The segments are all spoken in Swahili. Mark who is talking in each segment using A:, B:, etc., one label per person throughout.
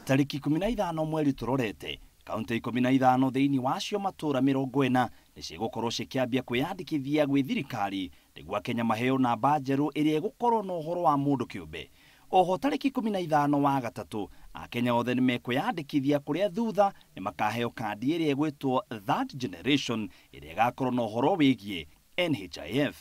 A: Tariki 15 mweri turorete, kaunti 15 thiini wacio matura 40 nicigukorwo cikiambia kwiyandikithia gwi thirikari niguo akenya maheo namba njeru iria igukorwo na uhoro wa mundu kiumbe. Oho tariki 15 wa gatatu akenya othe nimekwiyandikithia kuria thutha nimakaheo kandi iria igwitwo Third Generation iria igakorwo na uhoro wigie NHIF,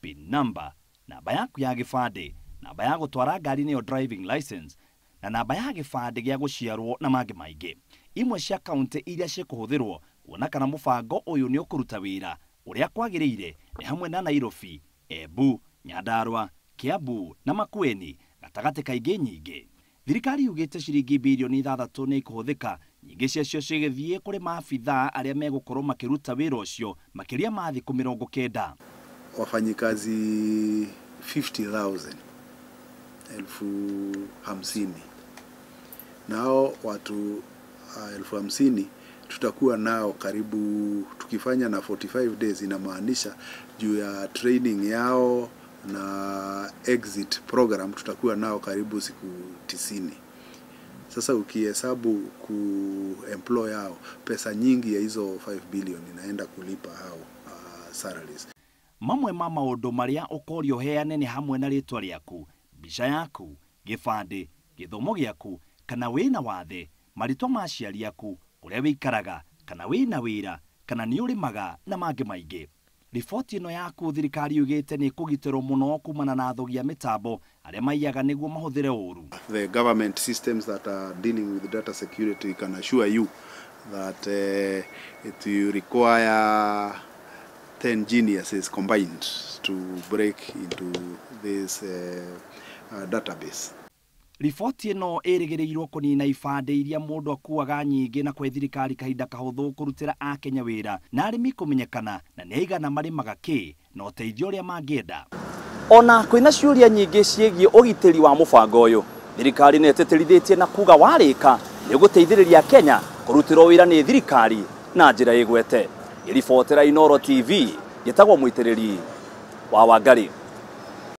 A: PIN number, namba yaku ya gibande, namba ya gutwara ngari niyo driving license, na namba ya gibande gia guciarwo na mangi maingi. Imwe cia kaunti iria cikuhuthirwo kuona kana mubango uyu ni ukuruta wira uria kwagiriire ni hamwe na Nairobi, Embu, Nyandarua, Kiambu na Makueni gatagati kaingi nyingi. Thirikari yugite ciringi bilioni 6 ni ikuhuthika, nyingi ciacio cigithie kuri maabitha aria megukorwo makiruta wira ucio makiria ma thiku 90.
B: Wafanyikazi 50,000 50,000 nao watu 50,000 tutakuwa nao karibu, tukifanya na 45 days inamaanisha juu ya training yao na exit program tutakuwa nao karibu siku 90. Sasa ukihesabu employ hao, pesa nyingi ya hizo 5 billion inaenda kulipa hao salaries.
A: Mamwe ma maundu maria ukorio heane ni hamwe na ritwa riaku, mbica yaku, gibande, githomo giaku, kana wina wathe, maritwa ma aciari aku, kuria wikaraga, kana wina wira, kana ni urimaga na mangi maingi. Riboti ino yaku thirikari yugite ni kugitirwo muno kumana na thogia mitambo aria maiyaga niguo mahuthire uru.
B: The government systems that are dealing with data security can assure you that it will require 10 geniuses combined to break into this database.
A: Riboti ino irigiriirwo kunina ibande iria mundu akuaga nyingi na kwe thirikari kahinda kahuthu kurutira akenya wira na arimi kumenyekana na ni aigana marimaga ki na uteithio uria mangienda. Ona kwina ciuria nyingi ciegie ugitiri wa mubango uyu, thirikari ni eteterithitie na kuga warika ni guteithiriria Kenya kurutirwo wira ni thirikari na njira igwete. Ribotera Inooro TV gitagwo mwitiriri wa Wangari.